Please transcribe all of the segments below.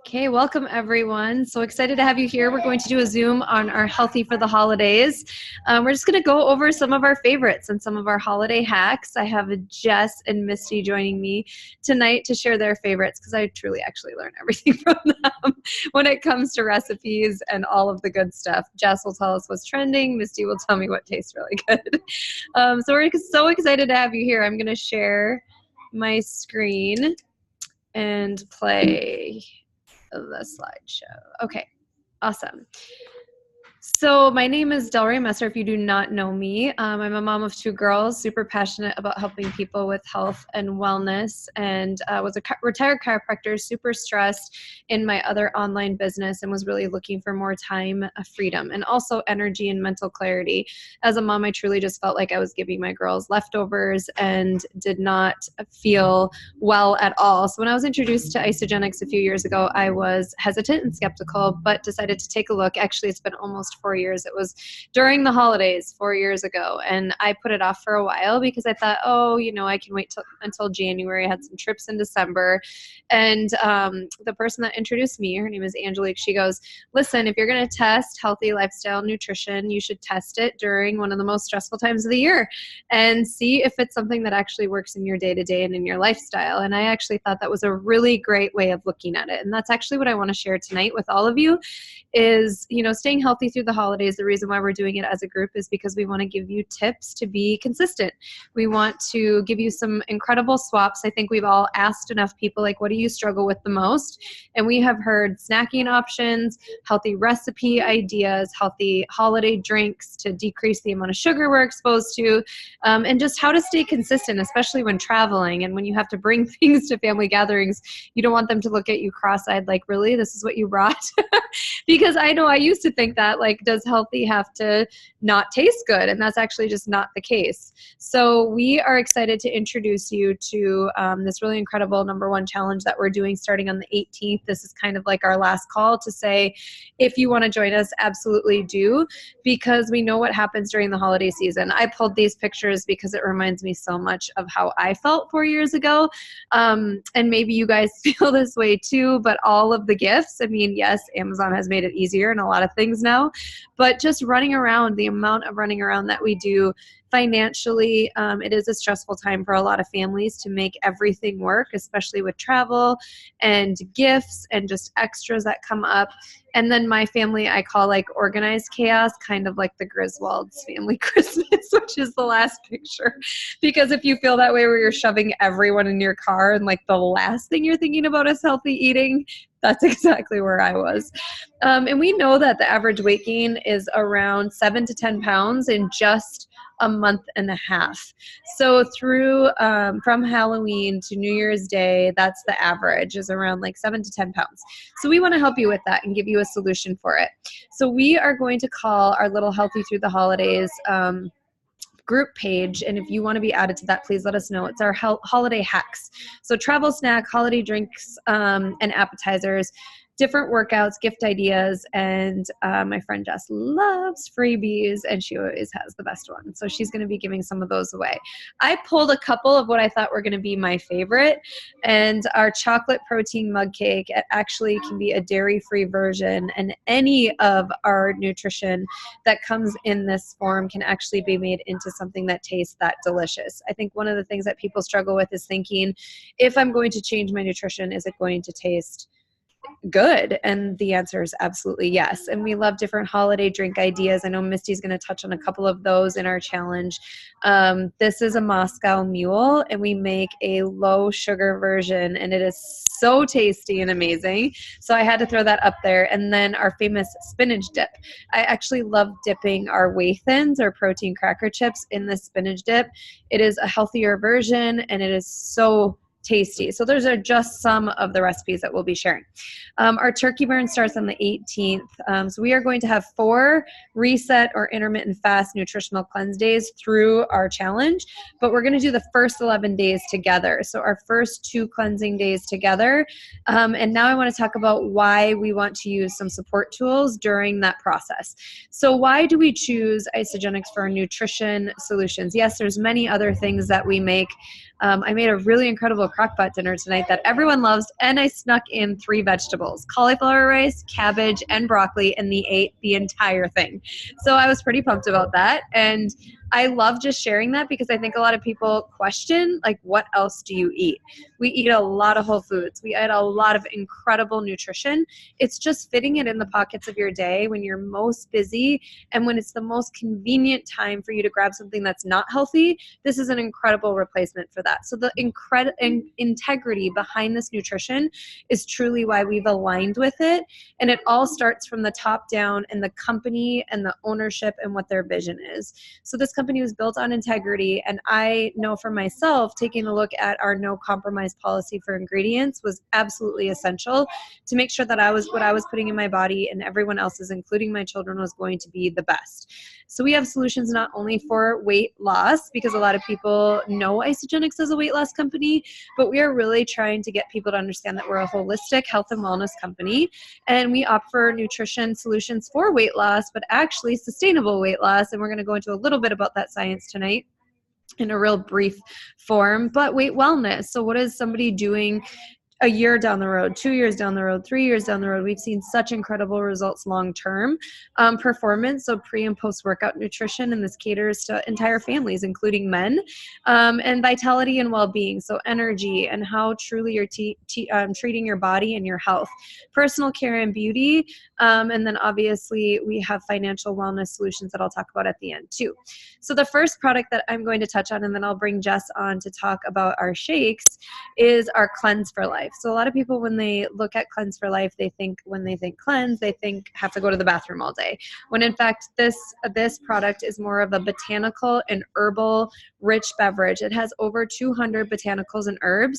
Okay, welcome everyone. So excited to have you here. We're going to do a Zoom on our Healthy for the Holidays. We're just going to go over some of our favorites and some of our holiday hacks. I have Jess and Misty joining me tonight to share their favorites because I truly actually learn everything from them when it comes to recipes and all of the good stuff. Jess will tell us what's trending. Misty will tell me what tastes really good. So we're so excited to have you here. I'm going to share my screen and play the slideshow. Okay, awesome. So my name is Delray Messer, if you do not know me. I'm a mom of two girls, super passionate about helping people with health and wellness, and was a retired chiropractor, super stressed in my other online business, and was really looking for more time, freedom, and also energy and mental clarity. As a mom, I truly just felt like I was giving my girls leftovers and did not feel well at all. So when I was introduced to ISAGENIX a few years ago, I was hesitant and skeptical, but decided to take a look. Actually, it's been almost 4 years. It was during the holidays 4 years ago, and I put it off for a while because I thought, oh, I can wait until January. I had some trips in December, and the person that introduced me, her name is Angelique, she goes, listen, if you're going to test healthy lifestyle nutrition, you should test it during one of the most stressful times of the year and see if it's something that actually works in your day-to-day and in your lifestyle. And I actually thought that was a really great way of looking at it, and that's actually what I want to share tonight with all of you is, staying healthy through the holidays. The reason why we're doing it as a group is because we want to give you tips to be consistent. We want to give you some incredible swaps. I think we've all asked enough people, like, what do you struggle with the most? And we have heard snacking options, healthy recipe ideas, healthy holiday drinks to decrease the amount of sugar we're exposed to, and just how to stay consistent, especially when traveling and when you have to bring things to family gatherings. You don't want them to look at you cross-eyed like, really, this is what you brought? Because I know I used to think that, like, does healthy have to not taste good? And that's actually just not the case. So we are excited to introduce you to this really incredible #1 challenge that we're doing starting on the 18th. This is kind of like our last call to say, if you want to join us, absolutely do, because we know what happens during the holiday season. I pulled these pictures because it reminds me so much of how I felt 4 years ago. And maybe you guys feel this way too, but all of the gifts, I mean, yes, Amazon has made it easier in a lot of things now, but just running around, the amount of running around that we do financially, it is a stressful time for a lot of families to make everything work, especially with travel and gifts and just extras that come up. And then my family, I call like organized chaos, kind of like the Griswolds family Christmas, which is the last picture. Because if you feel that way where you're shoving everyone in your car and like the last thing you're thinking about is healthy eating, that's exactly where I was. And we know that the average weight gain is around 7 to 10 pounds in just a month and a half. So through from Halloween to New Year's Day, that's the average, is around like 7 to 10 pounds. So we want to help you with that and give you a solution for it. So we are going to call our little Healthy Through the Holidays group page, and if you want to be added to that, please let us know. It's our holiday hacks. So travel snack, holiday drinks, and appetizers, different workouts, gift ideas, and my friend Jess loves freebies, and she always has the best ones. So she's going to be giving some of those away. I pulled a couple of what I thought were going to be my favorite, and our chocolate protein mug cake, it actually can be a dairy-free version, and any of our nutrition that comes in this form can actually be made into something that tastes that delicious. I think one of the things that people struggle with is thinking, if I'm going to change my nutrition, is it going to taste good? And the answer is absolutely yes. And we love different holiday drink ideas. I know Misty's going to touch on a couple of those in our challenge. This is a Moscow Mule, and we make a low sugar version, and it is so tasty and amazing. So I had to throw that up there. And then our famous spinach dip. I actually love dipping our whey thins or protein cracker chips in the spinach dip. It is a healthier version, and it is so tasty. So those are just some of the recipes that we'll be sharing. Our turkey burn starts on the 18th. So we are going to have 4 reset or intermittent fast nutritional cleanse days through our challenge, but we're going to do the first 11 days together. So our first 2 cleansing days together. And now I want to talk about why we want to use some support tools during that process. So why do we choose ISAGENIX for our nutrition solutions? Yes, there's many other things that we make. I made a really incredible crock-pot dinner tonight that everyone loves, and I snuck in 3 vegetables, cauliflower rice, cabbage, and broccoli, and they ate the entire thing. So I was pretty pumped about that, and I love just sharing that because I think a lot of people question, like, what else do you eat? We eat a lot of whole foods. We eat a lot of incredible nutrition. It's just fitting it in the pockets of your day when you're most busy and when it's the most convenient time for you to grab something that's not healthy. This is an incredible replacement for that. So the integrity behind this nutrition is truly why we've aligned with it. And it all starts from the top down and the company and the ownership and what their vision is. So this company was built on integrity, and I know for myself, taking a look at our no compromise policy for ingredients was absolutely essential to make sure that what I was putting in my body and everyone else's, including my children, was going to be the best. So we have solutions not only for weight loss, because a lot of people know ISAGENIX as a weight loss company, but we are really trying to get people to understand that we're a holistic health and wellness company, and we offer nutrition solutions for weight loss, but actually sustainable weight loss. And we're going to go into a little bit about that science tonight in a real brief form. But weight wellness, so what is somebody doing a year down the road, 2 years down the road, 3 years down the road? We've seen such incredible results long-term. Performance, so pre and post-workout nutrition, and this caters to entire families, including men. And vitality and well-being, so energy and how truly you're treating your body and your health. Personal care and beauty, and then obviously we have financial wellness solutions that I'll talk about at the end too. So the first product that I'm going to touch on, and then I'll bring Jess on to talk about our shakes, is our Cleanse for Life. So a lot of people, when they look at Cleanse for Life, when they think cleanse, they think have to go to the bathroom all day. When in fact, this product is more of a botanical and herbal rich beverage. It has over 200 botanicals and herbs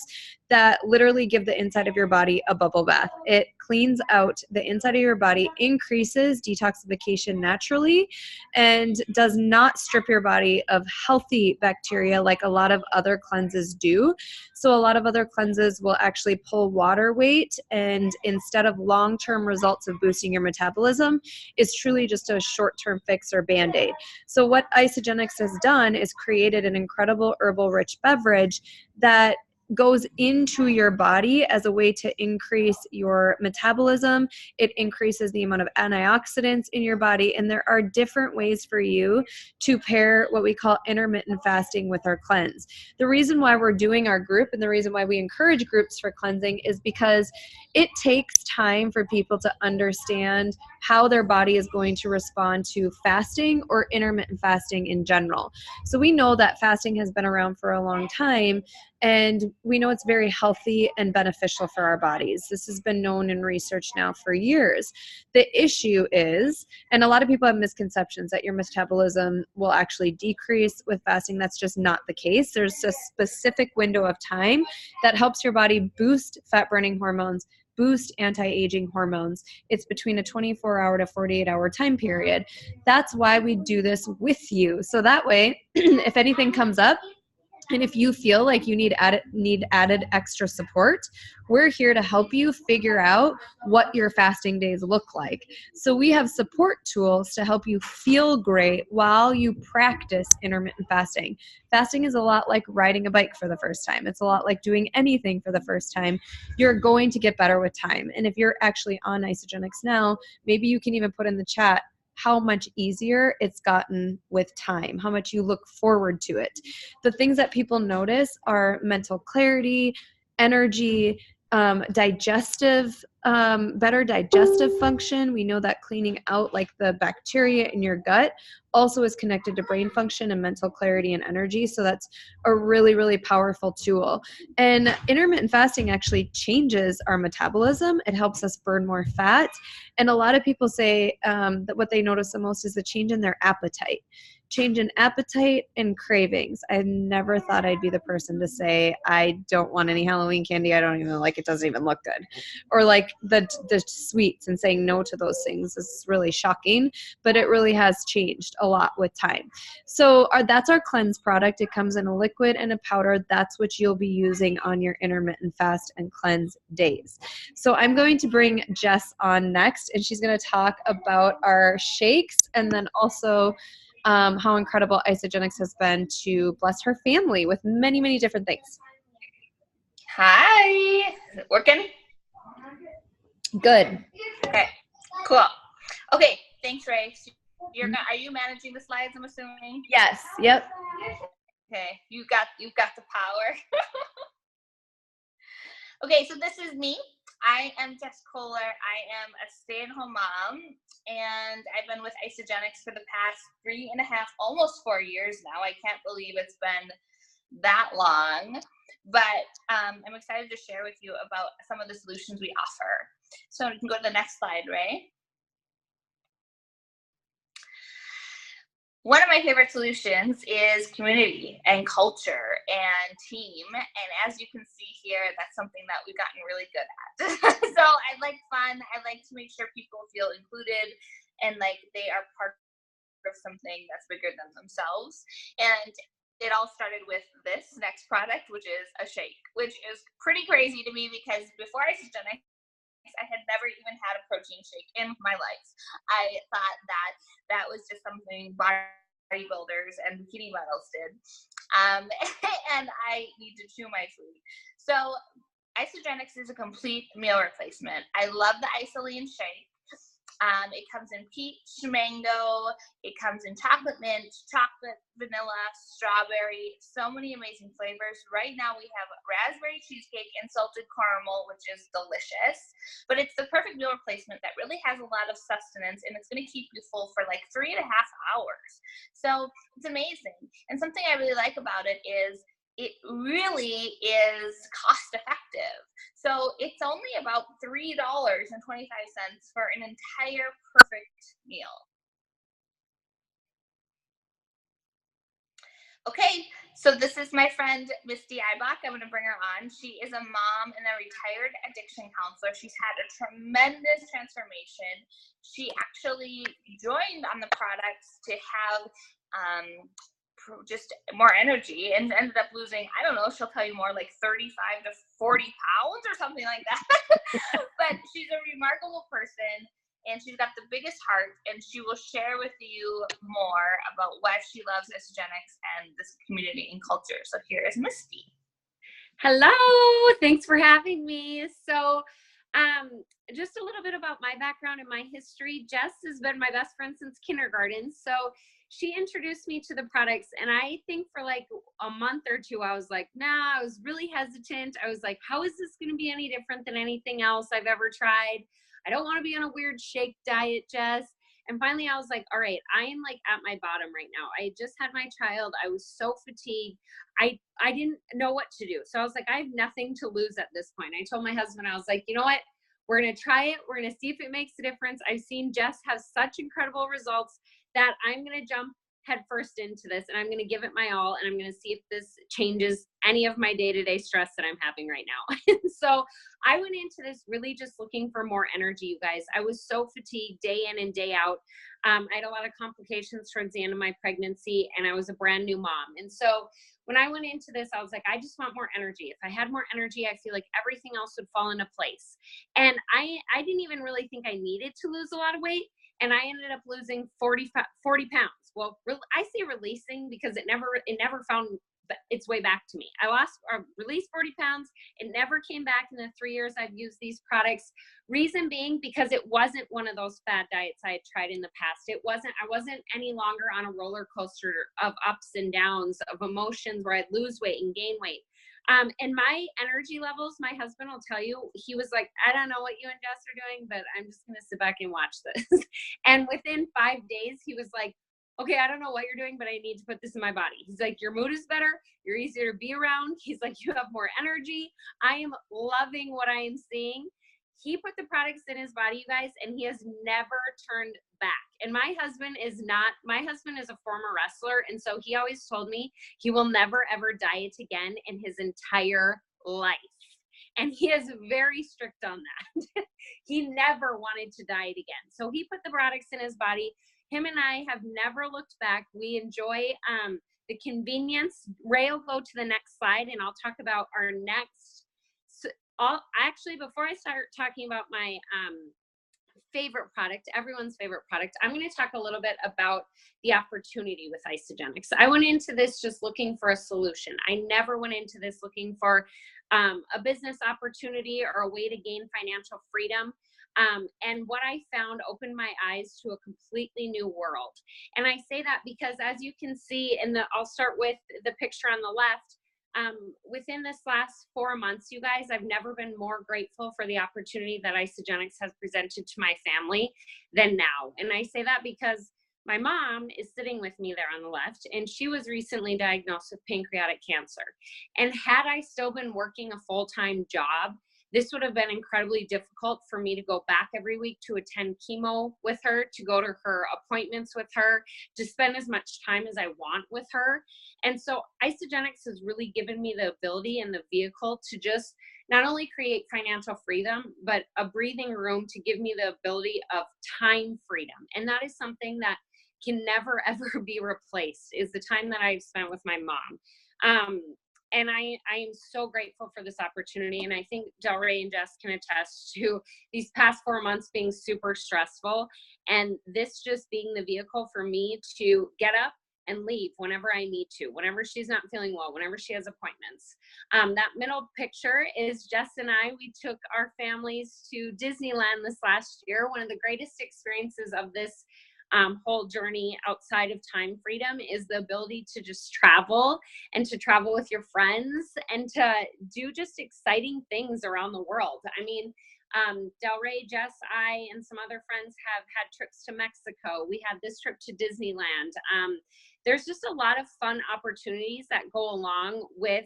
that literally give the inside of your body a bubble bath. It cleans out the inside of your body, increases detoxification naturally, and does not strip your body of healthy bacteria like a lot of other cleanses do. So a lot of other cleanses will actually pull water weight, and instead of long-term results of boosting your metabolism, is truly just a short-term fix or band-aid. So what ISAGENIX has done is created an incredible herbal-rich beverage that goes into your body as a way to increase your metabolism. It increases the amount of antioxidants in your body, and there are different ways for you to pair what we call intermittent fasting with our cleanse. The reason why we're doing our group, and the reason why we encourage groups for cleansing, is because it takes time for people to understand how their body is going to respond to fasting or intermittent fasting in general. So we know that fasting has been around for a long time, and we know it's very healthy and beneficial for our bodies. This has been known in research now for years. The issue is, and a lot of people have misconceptions that your metabolism will actually decrease with fasting. That's just not the case. There's a specific window of time that helps your body boost fat-burning hormones, boost anti-aging hormones. It's between a 24-hour to 48-hour time period. That's why we do this with you. So that way, if anything comes up, and if you feel like you need added extra support, we're here to help you figure out what your fasting days look like. So we have support tools to help you feel great while you practice intermittent fasting. Fasting is a lot like riding a bike for the first time. It's a lot like doing anything for the first time. You're going to get better with time. And if you're actually on ISAGENIX now, maybe you can even put in the chat how much easier it's gotten with time, how much you look forward to it. The things that people notice are mental clarity, energy, better digestive function. We know that cleaning out like the bacteria in your gut also is connected to brain function and mental clarity and energy. So that's a really, really powerful tool. And intermittent fasting actually changes our metabolism. It helps us burn more fat. And a lot of people say that what they notice the most is the change in their appetite. Change in appetite and cravings. I never thought I'd be the person to say, I don't want any Halloween candy. I don't even like it. Doesn't even look good. Or like the sweets, and saying no to those things is really shocking, but it really has changed a lot with time. So that's our cleanse product. It comes in a liquid and a powder. That's what you'll be using on your intermittent fast and cleanse days. So I'm going to bring Jess on next, and she's going to talk about our shakes, and then also how incredible ISAGENIX has been to bless her family with many, many different things. Hi. Is it working? Good. Okay. Cool. Okay. Thanks, Ray. So are you managing the slides, I'm assuming? Yes. Yep. Okay. You've got the power. Okay, so this is me. I am Jess Kohler. I am a stay-at-home mom, and I've been with ISAGENIX for the past 3.5, almost 4 years now. I can't believe it's been that long, but I'm excited to share with you about some of the solutions we offer. So you can go to the next slide, Ray. One of my favorite solutions is community and culture and team. And as you can see here, that's something that we've gotten really good at. So I like fun. I like to make sure people feel included and like they are part of something that's bigger than themselves. And it all started with this next product, which is a shake, which is pretty crazy to me because before ISAGENIX, I had never even had a protein shake in my life. I thought that was just something bodybuilders and bikini models did. And I need to chew my food. So ISAGENIX is a complete meal replacement. I love the isoline shake. It comes in peach, mango, it comes in chocolate mint, chocolate, vanilla, strawberry, so many amazing flavors. Right now we have raspberry cheesecake and salted caramel, which is delicious, but it's the perfect meal replacement that really has a lot of sustenance and it's going to keep you full for like 3.5 hours. So it's amazing. And something I really like about it is it really is cost effective. So it's only about $3.25 for an entire perfect meal. Okay, so this is my friend, Misty Ibach. I'm going to bring her on. She is a mom and a retired addiction counselor. She's had a tremendous transformation. She actually joined on the products to have just more energy and ended up losing, I don't know, she'll tell you more, like 35 to 40 pounds or something like that. But she's a remarkable person and she's got the biggest heart and she will share with you more about why she loves ISAGENIX and this community and culture. So here is Misty. Hello, thanks for having me. So just a little bit about my background and my history. Jess has been my best friend since kindergarten. So she introduced me to the products and I think for like a month or two, I was like, nah, I was really hesitant. I was like, how is this going to be any different than anything else I've ever tried? I don't want to be on a weird shake diet, Jess. And finally I was like, all right, I am like at my bottom right now. I just had my child. I was so fatigued. I didn't know what to do. So I was like, I have nothing to lose at this point. I told my husband, I was like, you know what? We're going to try it. We're going to see if it makes a difference. I've seen Jess have such incredible results that I'm going to jump headfirst into this and I'm going to give it my all. And I'm going to see if this changes any of my day-to-day stress that I'm having right now. So I went into this really just looking for more energy, you guys. I was so fatigued day in and day out. I had a lot of complications towards the end of my pregnancy and I was a brand new mom. And so when I went into this, I was like, I just want more energy. If I had more energy, I feel like everything else would fall into place. And I didn't even really think I needed to lose a lot of weight. And I ended up losing 40 pounds. Well, I say releasing because it never found its way back to me. I released 40 pounds. It never came back in the 3 years I've used these products. Reason being because it wasn't one of those fad diets I had tried in the past. I wasn't any longer on a roller coaster of ups and downs of emotions where I'd lose weight and gain weight. And my energy levels, my husband will tell you, he was like, I don't know what you and Jess are doing, but I'm just going to sit back and watch this. And within 5 days, he was like, okay, I don't know what you're doing, but I need to put this in my body. He's like, your mood is better. You're easier to be around. He's like, you have more energy. I am loving what I am seeing. He put the products in his body, you guys, and he has never turned back. And my husband is a former wrestler. And so he always told me he will never, ever diet again in his entire life. And he is very strict on that. He never wanted to diet again. So he put the products in his body. Him and I have never looked back. We enjoy the convenience. Ray will go to the next slide and I'll talk about our next. Actually, before I start talking about my favorite product, everyone's favorite product, I'm going to talk a little bit about the opportunity with ISAGENIX. I went into this just looking for a solution. I never went into this looking for a business opportunity or a way to gain financial freedom. And what I found opened my eyes to a completely new world. And I say that because, as you can see I'll start with the picture on the left. Within this last 4 months, you guys, I've never been more grateful for the opportunity that ISAGENIX has presented to my family than now. And I say that because my mom is sitting with me there on the left, and she was recently diagnosed with pancreatic cancer. And had I still been working a full-time job, this would have been incredibly difficult for me to go back every week to attend chemo with her, to go to her appointments with her, to spend as much time as I want with her. And so ISAGENIX has really given me the ability and the vehicle to just not only create financial freedom, but a breathing room to give me the ability of time freedom. And that is something that can never, ever be replaced, is the time that I've spent with my mom. And I am so grateful for this opportunity. And I think Delray and Jess can attest to these past 4 months being super stressful. And this just being the vehicle for me to get up and leave whenever I need to, whenever she's not feeling well, whenever she has appointments. That middle picture is Jess and I. We took our families to Disneyland this last year. One of the greatest experiences of this whole journey outside of time freedom is the ability to just travel, and to travel with your friends, and to do just exciting things around the world. I mean, Delray, Jess, I, and some other friends have had trips to Mexico. We had this trip to Disneyland. There's just a lot of fun opportunities that go along with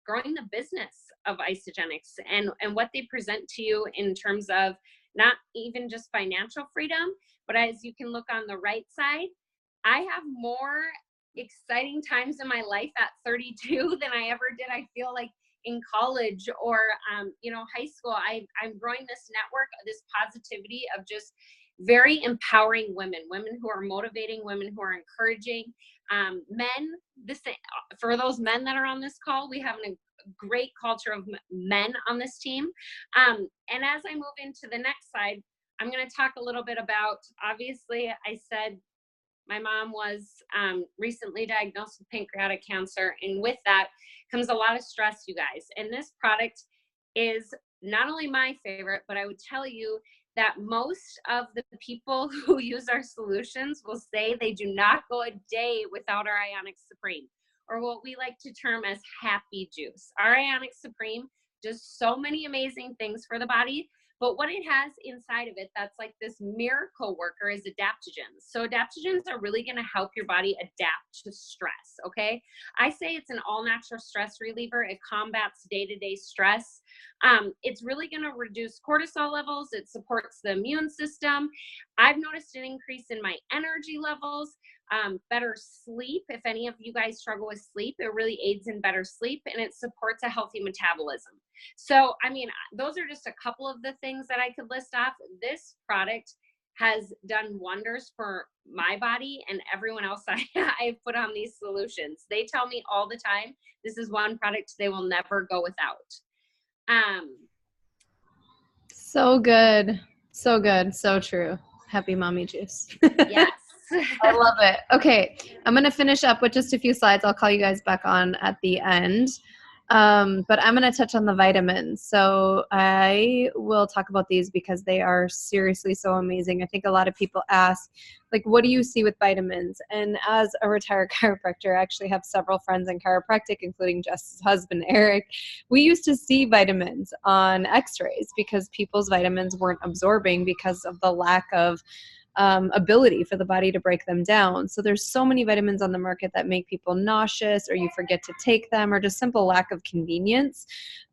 growing the business of ISAGENIX, and what they present to you in terms of not even just financial freedom, but as you can look on the right side, I have more exciting times in my life at 32 than I ever did, I feel like, in college or, high school. I'm growing this network, this positivity of just very empowering women who are motivating, women who are encouraging, men. For those men that are on this call, we have a great culture of men on this team. And as I move into the next slide, I'm going to talk a little bit about, obviously, I said my mom was recently diagnosed with pancreatic cancer, and with that comes a lot of stress, you guys. And this product is not only my favorite, but I would tell you that most of the people who use our solutions will say they do not go a day without our Ionic Supreme, or what we like to term as happy juice. Our Ionic Supreme does so many amazing things for the body, but what it has inside of it that's like this miracle worker is adaptogens. So adaptogens are really going to help your body adapt to stress, okay? I say it's an all-natural stress reliever. It combats day-to-day stress. It's really going to reduce cortisol levels. It supports the immune system. I've noticed an increase in my energy levels. Better sleep. If any of you guys struggle with sleep, it really aids in better sleep, and it supports a healthy metabolism. So, I mean, those are just a couple of the things that I could list off. This product has done wonders for my body and everyone else I've put on these solutions. They tell me all the time, this is one product they will never go without. So good. So good. So true. Happy mommy juice. Yes. I love it. Okay, I'm going to finish up with just a few slides. I'll call you guys back on at the end. But I'm going to touch on the vitamins. So I will talk about these because they are seriously so amazing. I think a lot of people ask, like, what do you see with vitamins? And as a retired chiropractor, I actually have several friends in chiropractic, including Jess's husband, Eric. We used to see vitamins on x-rays because people's vitamins weren't absorbing because of the lack of ability for the body to break them down. So there's so many vitamins on the market that make people nauseous, or you forget to take them, or just simple lack of convenience.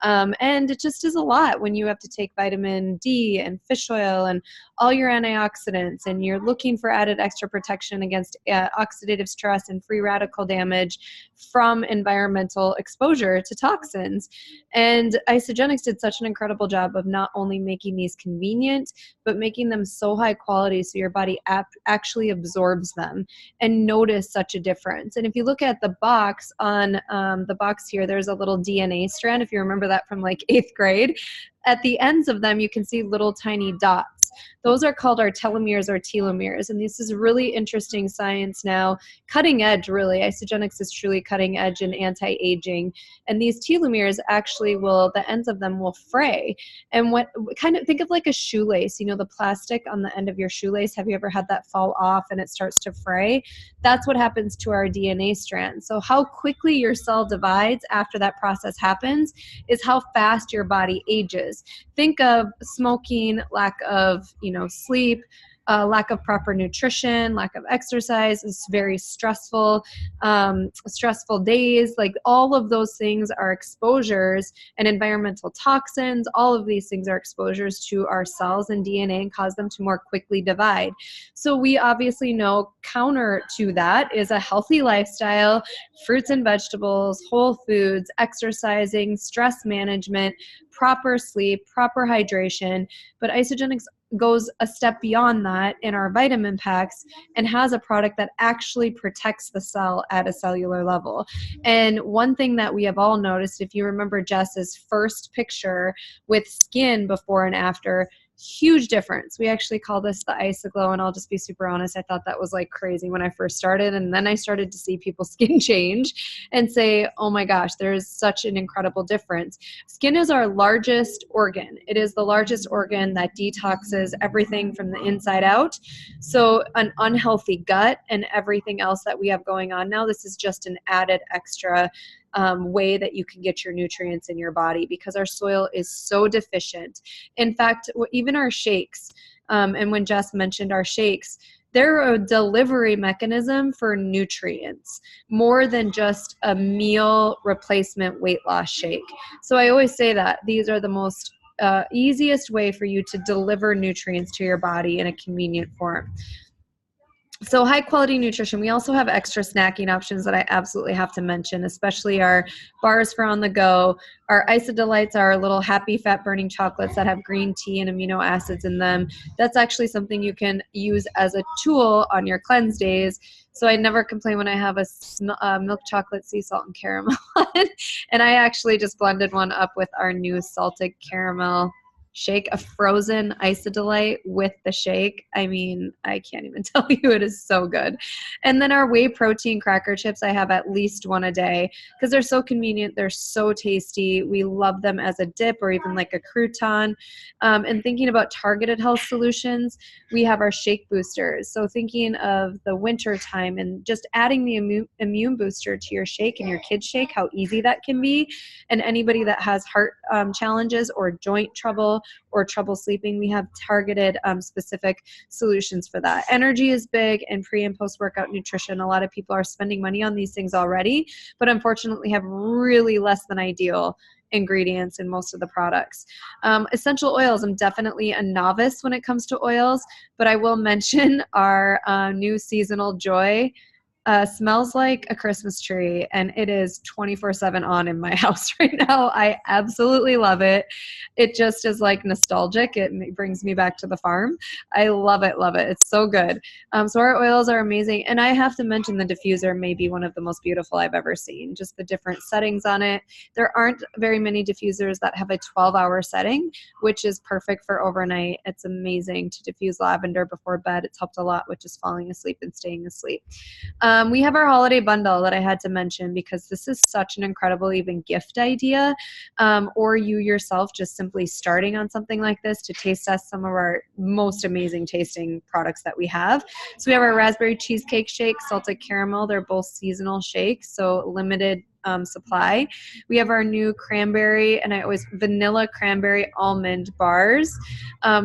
And it just is a lot when you have to take vitamin D and fish oil and all your antioxidants, and you're looking for added extra protection against oxidative stress and free radical damage from environmental exposure to toxins. And ISAGENIX did such an incredible job of not only making these convenient, but making them so high quality so your body actually absorbs them and notice such a difference. And if you look at the box on the box here, there's a little DNA strand. If you remember that from like 8th grade, at the ends of them, you can see little tiny dots. elements. Those are called our telomeres or telomeres. And this is really interesting science now, cutting edge really. ISAGENIX is truly cutting edge in anti-aging. And these telomeres actually the ends of them will fray. And what kind of, think of like a shoelace, the plastic on the end of your shoelace. Have you ever had that fall off and it starts to fray? That's what happens to our DNA strand. So how quickly your cell divides after that process happens is how fast your body ages. Think of smoking, lack of, sleep, lack of proper nutrition, lack of exercise, is very stressful days. Like all of those things are exposures, and environmental toxins. All of these things are exposures to our cells and DNA and cause them to more quickly divide. So we obviously know counter to that is a healthy lifestyle, fruits and vegetables, whole foods, exercising, stress management, proper sleep, proper hydration. But ISAGENIX goes a step beyond that in our vitamin packs and has a product that actually protects the cell at a cellular level. And one thing that we have all noticed, if you remember Jess's first picture with skin before and after, huge difference. We actually call this the ISAGLOW, and I'll just be super honest, I thought that was like crazy when I first started, and then I started to see people's skin change and say, oh my gosh, there's such an incredible difference. Skin is our largest organ. It is the largest organ that detoxes everything from the inside out. So an unhealthy gut and everything else that we have going on now, this is just an added extra way that you can get your nutrients in your body because our soil is so deficient. In fact, even our shakes, and when Jess mentioned our shakes, they're a delivery mechanism for nutrients more than just a meal replacement weight loss shake. So I always say that these are the most easiest way for you to deliver nutrients to your body in a convenient form. So high quality nutrition. We also have extra snacking options that I absolutely have to mention, especially our bars for on the go. Our ISADelights are our little happy fat burning chocolates that have green tea and amino acids in them. That's actually something you can use as a tool on your cleanse days. So I never complain when I have a milk chocolate sea salt and caramel. And I actually just blended one up with our new salted caramel shake, a frozen ISADelight with the shake. I mean, I can't even tell you, it is so good. And then our whey protein cracker chips, I have at least one a day because they're so convenient. They're so tasty. We love them as a dip or even like a crouton. And thinking about targeted health solutions, we have our shake boosters. So thinking of the winter time and just adding the immune booster to your shake and your kid's shake, how easy that can be. And anybody that has heart challenges or joint trouble or trouble sleeping, we have targeted specific solutions for that. Energy is big, and pre and post workout nutrition. A lot of people are spending money on these things already, but unfortunately have really less than ideal ingredients in most of the products. Essential oils, I'm definitely a novice when it comes to oils, but I will mention our new seasonal joy. Smells like a Christmas tree, and it is 24/7 on in my house right now. I absolutely love it. It just is like nostalgic. It brings me back to the farm. I love it, love it. It's so good. So our oils are amazing, and I have to mention the diffuser may be one of the most beautiful I've ever seen. Just the different settings on it. There aren't very many diffusers that have a 12-hour setting, which is perfect for overnight. It's amazing to diffuse lavender before bed. It's helped a lot with just falling asleep and staying asleep. We have our holiday bundle that I had to mention because this is such an incredible even gift idea, or you yourself just simply starting on something like this to taste test some of our most amazing tasting products that we have. So we have our raspberry cheesecake shake, salted caramel. They're both seasonal shakes, so limited supply. We have our new cranberry and vanilla cranberry almond bars.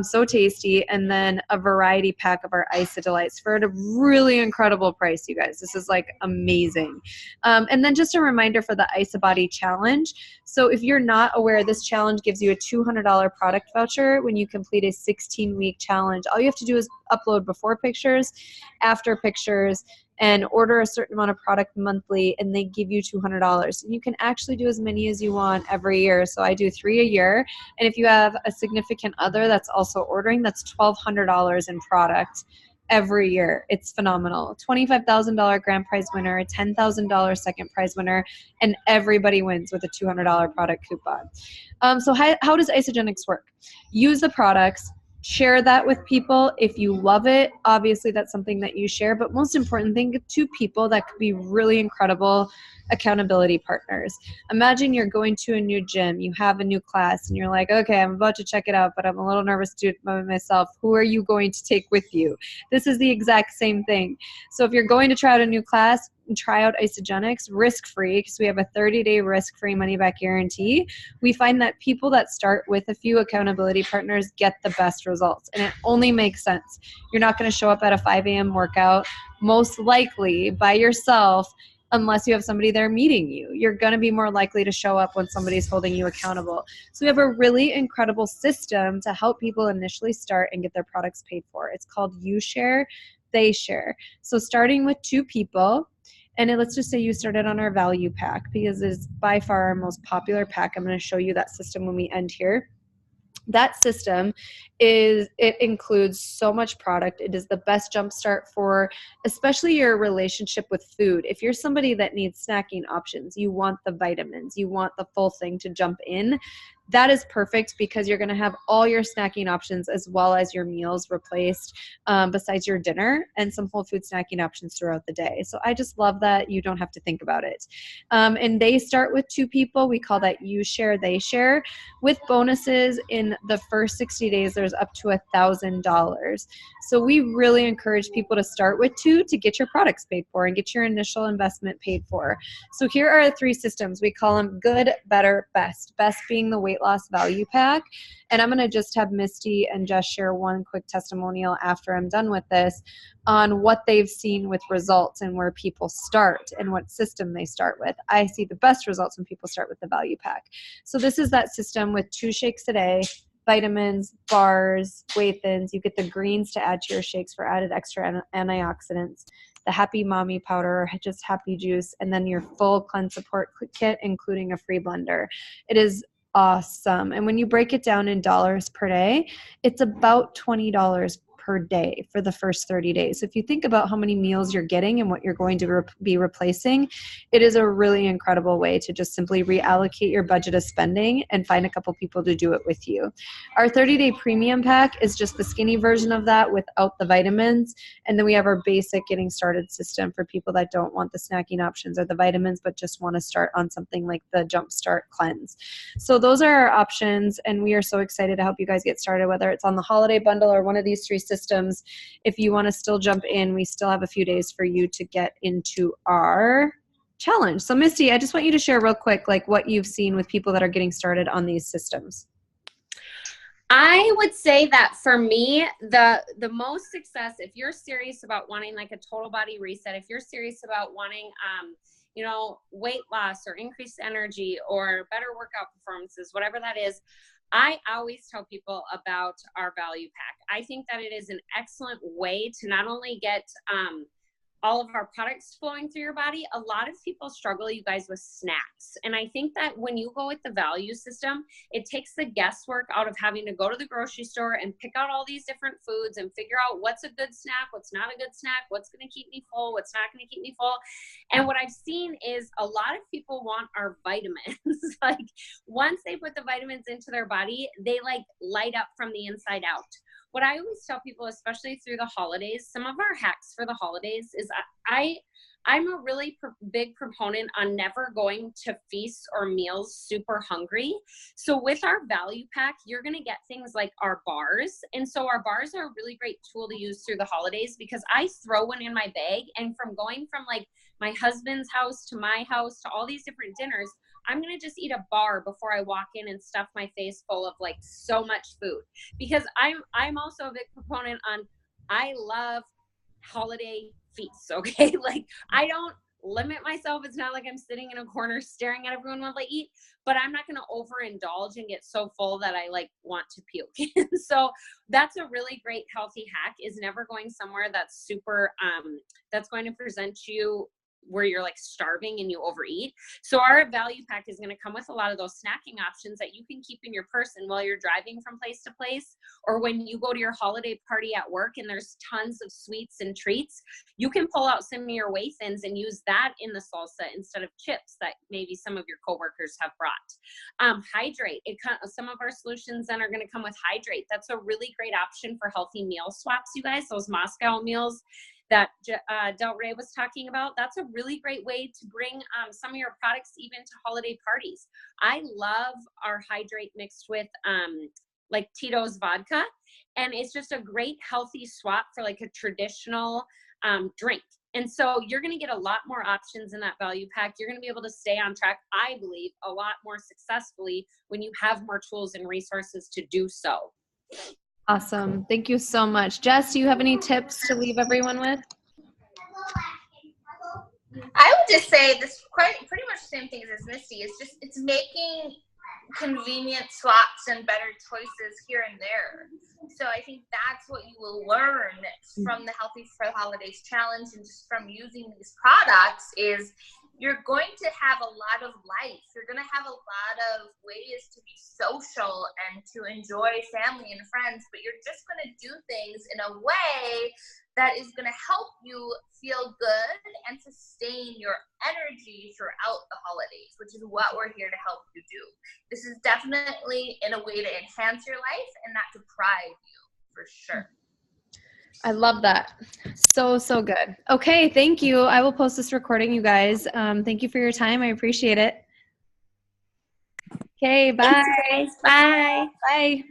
So tasty. And then a variety pack of our ISADelights for a really incredible price, you guys. This is like amazing. And then just a reminder for the ISABody challenge. So if you're not aware, this challenge gives you a $200 product voucher when you complete a 16-week challenge. All you have to do is upload before pictures, after pictures, and order a certain amount of product monthly, and they give you $200. And you can actually do as many as you want every year. So I do 3 a year. And if you have a significant other that's also ordering, that's $1,200 in product every year. It's phenomenal. $25,000 grand prize winner, a $10,000 second prize winner, and everybody wins with a $200 product coupon. So how does ISAGENIX work? Use the products, Share that with people. If you love it, obviously that's something that you share, but most important thing, two people that could be really incredible accountability partners. Imagine you're going to a new gym, you have a new class, and you're like, okay, I'm about to check it out, but I'm a little nervous to do it by myself. Who are you going to take with you? This is the exact same thing. So if you're going to try out a new class, try out ISAGENIX risk-free, because we have a 30-day risk-free money-back guarantee. We find that people that start with a few accountability partners get the best results, and it only makes sense. You're not going to show up at a 5 a.m. workout, most likely by yourself, unless you have somebody there meeting you. You're going to be more likely to show up when somebody's holding you accountable. So we have a really incredible system to help people initially start and get their products paid for. It's called You Share, They Share. So starting with 2 people, and let's just say you started on our value pack, because it's by far our most popular pack. I'm going to show you that system when we end here. That system it includes so much product. It is the best jumpstart for especially your relationship with food. If you're somebody that needs snacking options, you want the vitamins, you want the full thing to jump in, that is perfect, because you're going to have all your snacking options as well as your meals replaced, besides your dinner, and some whole food snacking options throughout the day. So I just love that you don't have to think about it. And they start with 2 people. We call that You Share, They Share, with bonuses in the first 60 days. There's up to $1,000. So we really encourage people to start with 2 to get your products paid for and get your initial investment paid for. So here are 3 systems. We call them good, better, best. Best being the weight loss value pack. And I'm going to just have Misty and Jess share one quick testimonial after I'm done with this on what they've seen with results and where people start and what system they start with. I see the best results when people start with the value pack. So this is that system with 2 shakes a day, vitamins, bars, whey thins. You get the greens to add to your shakes for added extra antioxidants, the Happy Mommy powder, just Happy Juice, and then your full cleanse support kit, including a free blender. It is awesome. And when you break it down in dollars per day, it's about $20 per day for the first 30 days. So if you think about how many meals you're getting and what you're going to be replacing, it is a really incredible way to just simply reallocate your budget of spending and find a couple people to do it with you. Our 30-day premium pack is just the skinny version of that without the vitamins. And then we have our basic getting started system for people that don't want the snacking options or the vitamins, but just want to start on something like the Jumpstart Cleanse. So those are our options, and we are so excited to help you guys get started, whether it's on the holiday bundle or one of these 3 systems. If you want to still jump in, we still have a few days for you to get into our challenge. So Misty, I just want you to share real quick, like what you've seen with people that are getting started on these systems. I would say that for me, the most success, if you're serious about wanting like a total body reset, if you're serious about wanting, you know, weight loss or increased energy or better workout performances, whatever that is, I always tell people about our value pack. I think that it is an excellent way to not only get all of our products flowing through your body. A lot of people struggle, you guys, with snacks. And I think that when you go with the value system, it takes the guesswork out of having to go to the grocery store and pick out all these different foods and figure out what's a good snack, what's not a good snack, what's going to keep me full, what's not going to keep me full. And what I've seen is a lot of people want our vitamins. Like once they put the vitamins into their body, they like light up from the inside out. What I always tell people, especially through the holidays, some of our hacks for the holidays is I'm a really big proponent on never going to feasts or meals super hungry. So with our value pack, you're going to get things like our bars. And so our bars are a really great tool to use through the holidays because I throw one in my bag, and from going from like my husband's house to my house to all these different dinners, I'm going to just eat a bar before I walk in and stuff my face full of like so much food, because I'm also a big proponent on, I love holiday feasts. Okay. Like I don't limit myself. It's not like I'm sitting in a corner staring at everyone while they eat, but I'm not going to overindulge and get so full that I like want to puke. So that's a really great healthy hack, is never going somewhere that's super, that's going to present you where you're like starving and you overeat. So our value pack is going to come with a lot of those snacking options that you can keep in your purse, and while you're driving from place to place, or when you go to your holiday party at work and there's tons of sweets and treats, you can pull out some of your Whey Thins and use that in the salsa instead of chips that maybe some of your coworkers have brought. Hydrate. Some of our solutions then are going to come with Hydrate. That's a really great option for healthy meal swaps, you guys. Those Moscow meals that Del Rey was talking about, that's a really great way to bring some of your products even to holiday parties. I love our Hydrate mixed with like Tito's vodka, and it's just a great healthy swap for like a traditional drink. And so you're going to get a lot more options in that value pack. You're going to be able to stay on track, I believe, a lot more successfully when you have more tools and resources to do so. Awesome. Thank you so much. Jess, do you have any tips to leave everyone with? I would just say this pretty much the same things as Misty. It's making convenient swaps and better choices here and there. So I think that's what you will learn from the Healthy for the Holidays challenge, and just from using these products, is you're going to have a lot of life. You're going to have a lot of ways to be social and to enjoy family and friends, but you're just going to do things in a way that is going to help you feel good and sustain your energy throughout the holidays, which is what we're here to help you do. This is definitely in a way to enhance your life and not deprive you, for sure. I love that. So good. Okay, thank you. I will post this recording, you guys. Thank you for your time. I appreciate it. Okay, bye. Thanks, guys. Bye. Bye.